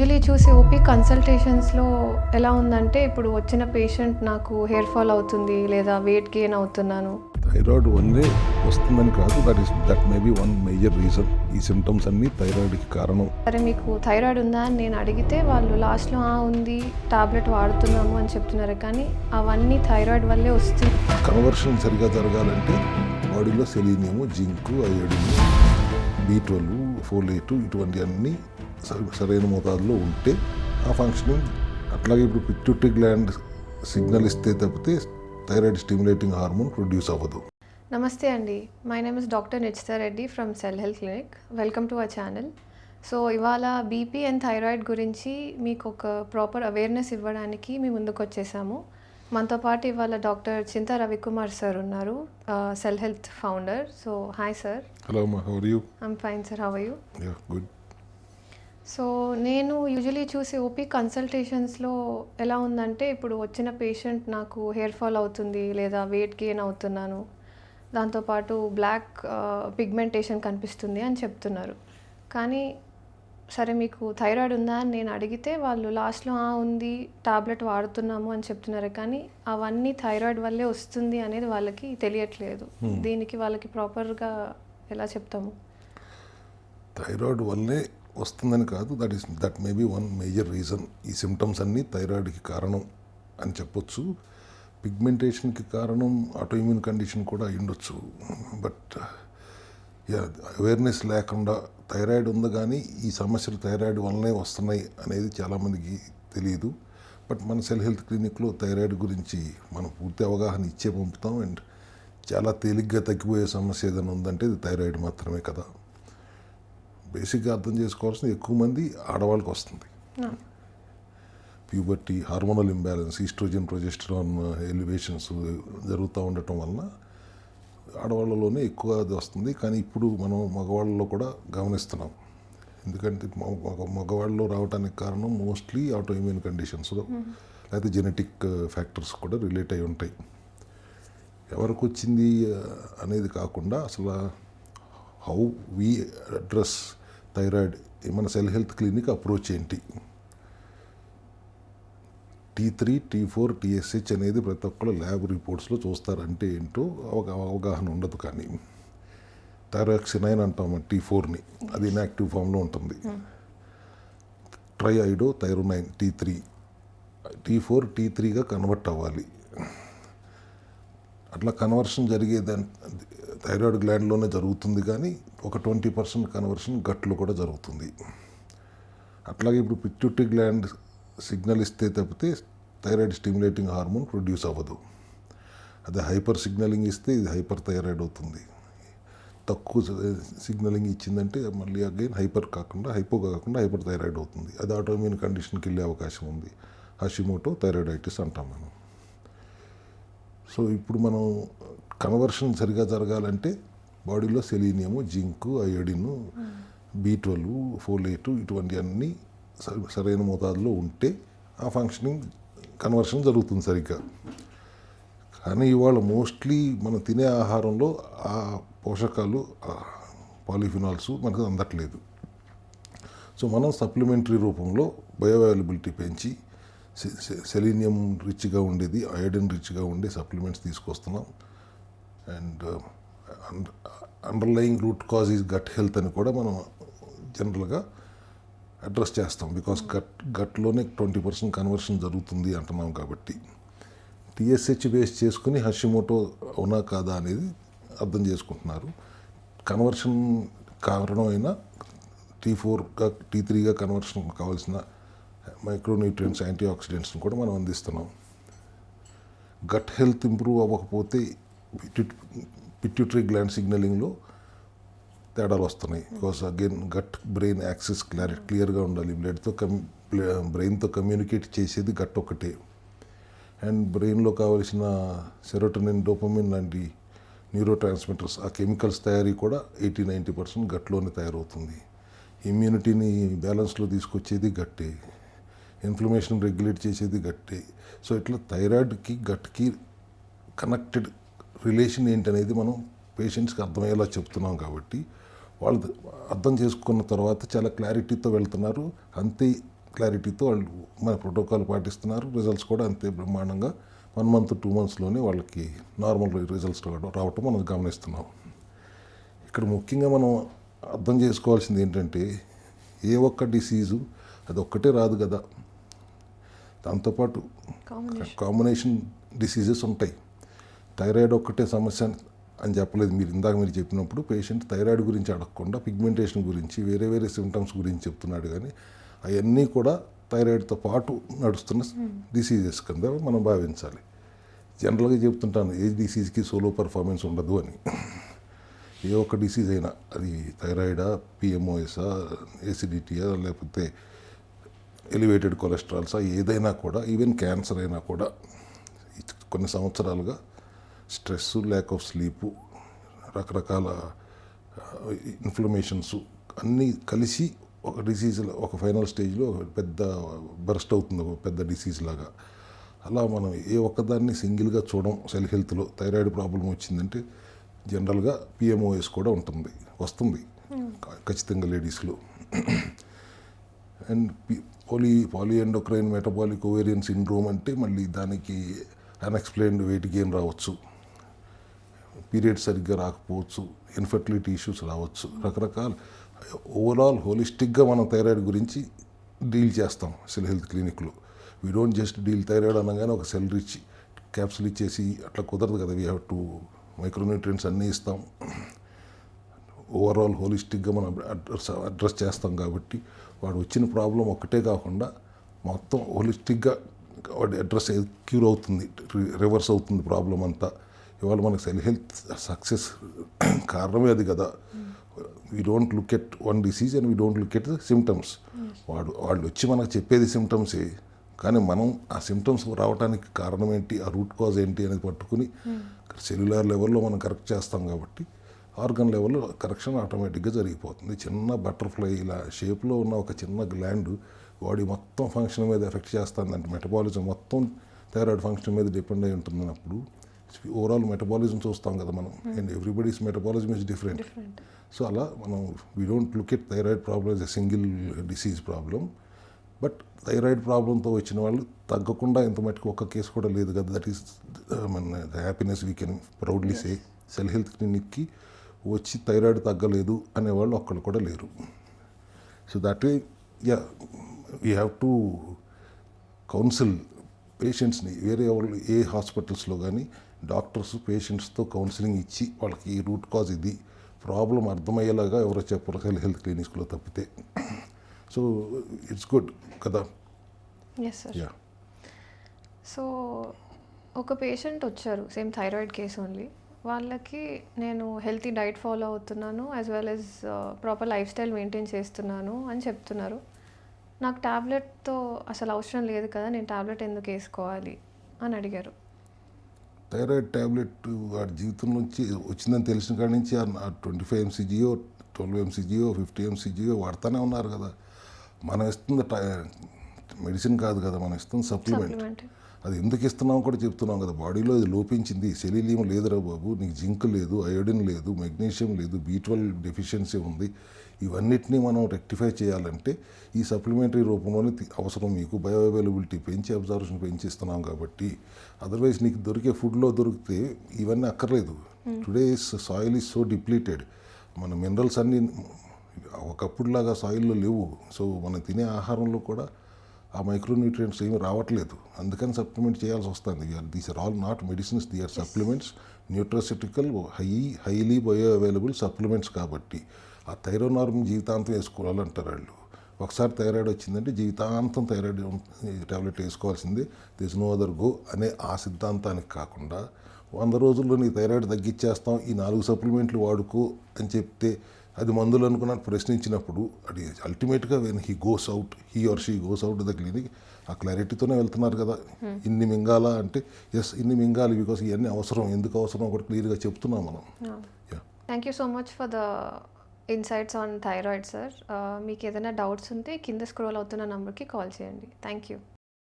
Usually చూసే OP కన్సల్టేషన్స్‌లో ఎలా ఉందంటే, ఇప్పుడు వచ్చిన పేషెంట్ నాకు హెయిర్ ఫాల్ అవుతుంది లేదా వెయిట్ గెయిన్ అవుతున్నాను. థైరాయిడ్ వల్లే వస్తుందని కాదు, that may be one major reason. ఈ సిమ్టమ్స్ అన్నీ థైరాయిడ్కి కారణం. సరే మీకు థైరాయిడ్ ఉందా అని నేను అడిగితే వాళ్ళు లాస్ట్‌లో ఉంది టాబ్లెట్ వాడుతున్నాము అని చెప్తున్నారు. కానీ అవన్నీ థైరాయిడ్ వల్లే వస్తుంది. కన్వర్షన్ సరిగా జరగాలంటే బాడీలో సెలీనియము, జింకు, అయోడిన్, B12, ఫోలేటు ఇటువంటి అన్నీ సరైన మోతాదులో ఉంటే ఆ ఫంక్షనింగ్. అట్లాగే ఇప్పుడు పిట్యూటరీ గ్లాండ్ సిగ్నల్ ఇస్తే తప్పితే థైరాయిడ్ స్టిమ్యులేటింగ్ హార్మోన్ ప్రొడ్యూస్ అవ్వదు. నమస్తే అండి, my name is doctor Nichita Reddy from cell health clinic. Welcome to our channel. So ఇవాళ బీపీ అండ్ థైరాయిడ్ గురించి మీకు ఒక ప్రాపర్ అవేర్నెస్ ఇవ్వడానికి మేము ముందుకు వచ్చేసాము. మనతో పాటు ఇవాళ డాక్టర్ చింతా రవికుమార్ సార్ ఉన్నారు, cell health founder. So hi sir. Hello అమ్మా, how are you? I'm fine sir, how are you? Yeah, good. So నేను యూజువలీ చూసే ఓపీ కన్సల్టేషన్స్లో ఎలా ఉందంటే, ఇప్పుడు వచ్చిన పేషెంట్ నాకు హెయిర్ ఫాల్ అవుతుంది లేదా వెయిట్ గెయిన్ అవుతున్నాను, దాంతోపాటు బ్లాక్ పిగ్మెంటేషన్ కనిపిస్తుంది అని చెప్తున్నారు. కానీ సరే మీకు థైరాయిడ్ ఉందా అని నేను అడిగితే వాళ్ళు లాస్ట్‌లో ఉంది టాబ్లెట్ వాడుతున్నాము అని చెప్తున్నారు. కానీ అవన్నీ థైరాయిడ్ వల్లే వస్తుంది అనేది వాళ్ళకి తెలియట్లేదు. దీనికి వాళ్ళకి ప్రాపర్గా ఎలా చెప్తాము? థైరాయిడ్ వల్లే వస్తుందని కాదు, that may be one major reason. ఈ సిమ్టమ్స్ అన్నీ థైరాయిడ్కి కారణం అని చెప్పొచ్చు. పిగ్మెంటేషన్కి కారణం ఆటోఇమ్యూన్ కండిషన్ కూడా అయ్యుండొచ్చు. బట్ అవేర్నెస్ లేకుండా థైరాయిడ్ ఉంది కానీ ఈ సమస్యలు థైరాయిడ్ వల్లనే వస్తున్నాయి అనేది చాలామందికి తెలియదు. బట్ మన సెల్ హెల్త్ క్లినిక్లో థైరాయిడ్ గురించి మనం పూర్తి అవగాహన ఇచ్చే పంపుతాం. అండ్ చాలా తేలిగ్గా తగ్గిపోయే సమస్య ఏదైనా ఉందంటే ఇది థైరాయిడ్ మాత్రమే కదా. బేసిక్గా అర్థం చేసుకోవాల్సింది, ఎక్కువ మంది ఆడవాళ్ళకి వస్తుంది. Puberty, hormonal imbalance, oestrogen, progesterone elevations జరుగుతూ ఉండటం వలన ఆడవాళ్ళలోనే ఎక్కువ అది వస్తుంది. కానీ ఇప్పుడు మనం మగవాళ్ళలో కూడా గమనిస్తున్నాం. ఎందుకంటే మగవాళ్ళలో రావడానికి కారణం మోస్ట్లీ ఆటోఇమ్యూన్ కండిషన్స్ లేకపోతే జెనెటిక్ ఫ్యాక్టర్స్ కూడా రిలేట్ అయి ఉంటాయి. ఎవరికి వచ్చింది అనేది కాకుండా అసలు హౌ వీ అడ్రస్ థైరాయిడ్, మన సెల్ హెల్త్ క్లినిక్ అప్రోచ్ ఏంటి. T3, T4, TSH అనేది ప్రతి ఒక్కరు ల్యాబ్ రిపోర్ట్స్లో చూస్తారు. అంటే ఏంటో అవగాహన ఉండదు. కానీ థైరాక్సినైన్ అంటాం T4ని, అది ఇన్యాక్టివ్ ఫామ్లో ఉంటుంది. ట్రైఐడో థైరోనైన్ T3, T4 T3గా కన్వర్ట్ అవ్వాలి. అట్లా కన్వర్షన్ జరిగేదాన్ని థైరాయిడ్ గ్లాండ్లోనే జరుగుతుంది. కానీ ఒక 20% కన్వర్షన్ గట్లో కూడా జరుగుతుంది. అట్లాగే ఇప్పుడు పిట్యూటరీ గ్లాండ్ సిగ్నల్ ఇస్తే తప్పితే థైరాయిడ్ స్టిమ్యులేటింగ్ హార్మోన్ ప్రొడ్యూస్ అవ్వదు. అదే హైపర్ సిగ్నలింగ్ ఇస్తే ఇది హైపర్ థైరాయిడ్ అవుతుంది. తక్కువ సిగ్నలింగ్ ఇచ్చిందంటే మళ్ళీ అగైన్ హైపర్ కాకుండా హైపర్ థైరాయిడ్ అవుతుంది. అది ఆటోఇమ్యూన్ కండిషన్కి వెళ్ళే అవకాశం ఉంది. హషిమోటో థైరాయిడైటిస్ అంటాం మనం. సో ఇప్పుడు మనం కన్వర్షన్ సరిగా జరగాలంటే బాడీలో సెలీనియము, జింకు, అయోడిన్, B12, ఫోలేటు ఇటువంటి అన్నీ సరైన మోతాదులో ఉంటే ఆ ఫంక్షనింగ్ కన్వర్షన్ జరుగుతుంది సరిగ్గా. కానీ ఇవాళ మోస్ట్లీ మనం తినే ఆహారంలో ఆ పోషకాలు, పాలిఫినాల్స్ మనకు అందట్లేదు. సో మనం సప్లిమెంటరీ రూపంలో బయోఅవైలబిలిటీ పెంచి సెలీనియం రిచ్గా ఉండేది, అయోడిన్ రిచ్గా ఉండే సప్లిమెంట్స్ తీసుకొస్తున్నాం. And underlying root cause is gut health అని కూడా మనం జనరల్గా అడ్రస్ చేస్తాం. బికాస్ గట్లోనే 20% కన్వర్షన్ జరుగుతుంది అంటున్నాం. కాబట్టి TSH బేస్ చేసుకుని హషిమోటో అవునా కాదా అనేది అర్థం చేసుకుంటున్నారు. కన్వర్షన్ కారణమైన T4గా T3గా కన్వర్షన్ కావాల్సిన మైక్రోన్యూట్రియంట్స్, యాంటీ ఆక్సిడెంట్స్ని కూడా మనం అందిస్తున్నాం. గట్ హెల్త్ ఇంప్రూవ్ అవ్వకపోతే పిట్యూటరీ గ్లాండ్ సిగ్నలింగ్లో తేడాలు వస్తున్నాయి. Because again gut brain axis క్లియర్గా ఉండాలి. బ్రెయిన్తో కమ్యూనికేట్ చేసేది గట్ ఒకటే. అండ్ బ్రెయిన్లో కావలసిన సెరోటోనిన్, డోపమిన్ లాంటి న్యూరో ట్రాన్స్మిటర్స్, ఆ కెమికల్స్ తయారీ కూడా 80-90% గట్లోనే తయారవుతుంది. ఇమ్యూనిటీని బ్యాలెన్స్లో తీసుకొచ్చేది గట్టే, ఇన్ఫ్లమేషన్ రెగ్యులేట్ చేసేది గట్టే. సో ఇట్లా థైరాయిడ్కి గట్కి కనెక్టెడ్ రిలేషన్ ఏంటనేది మనం పేషెంట్స్కి అర్థమయ్యేలా చెప్తున్నాం. కాబట్టి వాళ్ళు అర్థం చేసుకున్న తర్వాత చాలా క్లారిటీతో వెళ్తున్నారు. అంతే క్లారిటీతో వాళ్ళు మన ప్రోటోకాల్ పాటిస్తున్నారు. రిజల్ట్స్ కూడా అంతే బ్రహ్మాండంగా 1 month 2 monthsలోనే వాళ్ళకి నార్మల్ రిజల్ట్స్ రావటం మనం గమనిస్తున్నాం. ఇక్కడ ముఖ్యంగా మనం అర్థం చేసుకోవాల్సింది ఏంటంటే ఏ ఒక్క డిసీజు అది ఒక్కటే రాదు కదా, దాంతోపాటు కాంబినేషన్ డిసీజెస్ ఉంటాయి. థైరాయిడ్ ఒక్కటే సమస్య అని చెప్పలేదు మీరు. ఇందాక మీరు చెప్పినప్పుడు పేషెంట్ థైరాయిడ్ గురించి అడగకుండా పిగ్మెంటేషన్ గురించి వేరే వేరే సిమ్టమ్స్ గురించి చెప్తున్నాడు, కానీ అవన్నీ కూడా థైరాయిడ్తో పాటు నడుస్తున్న డిసీజెస్ కింద మనం భావించాలి. జనరల్గా చెప్తుంటాను ఏ డిసీజ్కి సోలో పర్ఫార్మెన్స్ ఉండదు అని. ఏ ఒక్క డిసీజ్ అయినా అది థైరాయిడా, పిఎంఓఎసా, ఎసిడిటీయా, లేకపోతే ఎలివేటెడ్ కొలెస్ట్రాల్సా, ఏదైనా కూడా, ఈవెన్ క్యాన్సర్ అయినా కూడా కొన్ని సంవత్సరాలుగా స్ట్రెస్, ల్యాక్ ఆఫ్ స్లీపు, రకరకాల ఇన్ఫ్లమేషన్స్ అన్నీ కలిసి ఒక డిసీజ్ ఒక ఫైనల్ స్టేజ్లో పెద్ద బర్స్ట్ అవుతుంది, ఒక పెద్ద డిసీజ్ లాగా. అలా మనం ఏ ఒక్కదాన్ని సింగిల్గా చూడం. సెల్ హెల్త్లో థైరాయిడ్ ప్రాబ్లం వచ్చిందంటే జనరల్గా పిఎంఓఎస్ కూడా వస్తుంది ఖచ్చితంగా లేడీస్లో. అండ్ పాలిఎండోక్రైన్ మెటబాలిక్ ఓవేరియన్ సిండ్రోమ్ అంటే మళ్ళీ దానికి అన్ఎక్స్ప్లెయిన్డ్ వెయిట్ గెయిన్ రావచ్చు, పీరియడ్ సరిగ్గా రాకపోవచ్చు, ఇన్ఫర్టిలిటీ ఇష్యూస్ రావచ్చు, రకరకాల. ఓవరాల్ హోలిస్టిక్గా మనం థైరాయిడ్ గురించి డీల్ చేస్తాం సెల్ హెల్త్ క్లినిక్లో. We don't just deal thyroid అనగానే ఒక సెల్ రిచ్ క్యాప్సుల్ ఇచ్చేసి అట్లా కుదరదు కదా. వీ హ్యావ్ టు మైక్రోన్యూట్రియంట్స్ అన్నీ ఇస్తాం. ఓవరాల్ హోలిస్టిక్గా మనం అడ్రస్ చేస్తాం కాబట్టి వాడు వచ్చిన ప్రాబ్లం ఒక్కటే కాకుండా మొత్తం హోలిస్టిక్గా వాడి అడ్రస్ క్యూర్ అవుతుంది, రివర్స్ అవుతుంది ప్రాబ్లం అంతా. ఇవాళ మనకు సెల్ హెల్త్ సక్సెస్ కారణమే అది కదా. We don't look at one disease and we don't look at the symptoms. వాళ్ళు వచ్చి మనకు చెప్పేది సిమ్టమ్సే, కానీ మనం ఆ సిమ్టమ్స్ రావడానికి కారణం ఏంటి, ఆ రూట్ కాజ్ ఏంటి అనేది పట్టుకుని సెల్యులార్ లెవెల్లో మనం కరెక్ట్ చేస్తాం కాబట్టి ఆర్గన్ లెవెల్లో కరెక్షన్ ఆటోమేటిక్గా జరిగిపోతుంది. చిన్న బటర్ఫ్లై ఇలా షేప్లో ఉన్న ఒక చిన్న గ్లాండ్ బాడీ మొత్తం ఫంక్షన్ మీద ఎఫెక్ట్ చేస్తుంది. అంటే మెటబాలిజం మొత్తం థైరాయిడ్ ఫంక్షన్ మీద డిపెండ్ అయి ఉంటున్నప్పుడు ఓవరాల్ మెటబాలిజం చూస్తాం కదా మనం. And everybody's metabolism is different. So అలా మనం we don't look at thyroid problem as a single disease problem. But thyroid ప్రాబ్లంతో వచ్చిన వాళ్ళు తగ్గకుండా ఇంత మటుకు ఒక్క కేసు కూడా లేదు కదా. దట్ ఈస్ మన happiness we can proudly say. Cell health క్లినిక్కి వచ్చి థైరాయిడ్ తగ్గలేదు అనేవాళ్ళు ఒక్కళ్ళు కూడా లేరు. So that way we have to counsel పేషెంట్స్ని. వేరే వాళ్ళు ఏ హాస్పిటల్స్లో కానీ డాక్టర్స్ పేషెంట్స్తో కౌన్సిలింగ్ ఇచ్చి వాళ్ళకి ఈ రూట్ కాజ్ ఇది ప్రాబ్లం అర్థమయ్యేలాగా ఎవరో చెప్పరు సెల్ హెల్త్ క్లినిక్స్లో తప్పితే. సో ఇట్స్ గుడ్ కదా. Yes sir. సో ఒక పేషెంట్ వచ్చారు, సేమ్ థైరాయిడ్ కేసు ఓన్లీ. వాళ్ళకి నేను హెల్తీ డైట్ ఫాలో అవుతున్నాను, as well as proper lifestyle maintain చేస్తున్నాను అని చెప్తున్నారు. నాకు ట్యాబ్లెట్తో అసలు అవసరం లేదు కదా, నేను ట్యాబ్లెట్ ఎందుకు వేసుకోవాలి అని అడిగారు. థైరాయిడ్ ట్యాబ్లెట్ వాడి జీవితం నుంచి వచ్చిందని తెలిసిన కాడి నుంచి 25 mcgో 12 mcgో 50 mcgో వాడుతూనే ఉన్నారు కదా. మనం ఇస్తుంది మెడిసిన్ కాదు కదా, మనం ఇస్తుంది సప్లిమెంట్. అది ఎందుకు ఇస్తున్నాం కూడా చెప్తున్నాం కదా. బాడీలో ఇది లోపించింది, సెలీనియం లేదురా బాబు, నీకు జింక్ లేదు, అయోడిన్ లేదు, మెగ్నీషియం లేదు, B12 డెఫిషియన్సీ ఉంది. ఇవన్నిటినీ మనం రెక్టిఫై చేయాలంటే ఈ సప్లిమెంటరీ రూపంలోనే అవసరం. మీకు బయో అవైలబిలిటీ పెంచి అబ్జర్వేషన్ పెంచి ఇస్తున్నాం కాబట్టి. అదర్వైజ్ నీకు దొరికే ఫుడ్లో దొరికితే ఇవన్నీ అక్కర్లేదు. Today soil is so depleted. మన మినరల్స్ అన్నీ ఒకప్పుడులాగా సాయిల్లో లేవు. సో మనం తినే ఆహారంలో కూడా ఆ మైక్రోన్యూట్రియంట్స్ ఏమి రావట్లేదు. అందుకని సప్లిమెంట్ చేయాల్సి వస్తుంది. These are all not medicines, they are supplements, nutraceutical highly bioavailable supplements. కాబట్టి ఆ థైరోనార్మ్ జీవితాంతం వేసుకోవాలంటారు వాళ్ళు. ఒకసారి థైరాయిడ్ వచ్చిందంటే జీవితాంతం థైరాయిడ్ టాబ్లెట్ వేసుకోవాల్సిందే, దిస్ నో అదర్ గో అనే ఆ సిద్ధాంతానికి కాకుండా 100 రోజుల్లో నీ థైరాయిడ్ తగ్గించేస్తాం, ఈ 4 సప్లిమెంట్లు వాడుకో అని చెప్తే అది మందులు అనుకున్నట్టు ప్రశ్నించినప్పుడు అది అల్టిమేట్గా when he or she goes out the clinic ఆ క్లారిటీతోనే వెళ్తున్నారు కదా. ఇన్ని మింగాలా అంటే ఎస్ ఇన్ని మింగాలి, బికాస్ ఇవన్నీ అవసరం, ఎందుకు అవసరం ఒకటి క్లియర్గా చెప్తున్నాం మనం. Thank you so much for the insights on thyroid sir. మీకు ఏదైనా డౌట్స్ ఉంటే కింద స్క్రోల్ అవుతున్న నెంబర్కి కాల్ చేయండి. Thank you.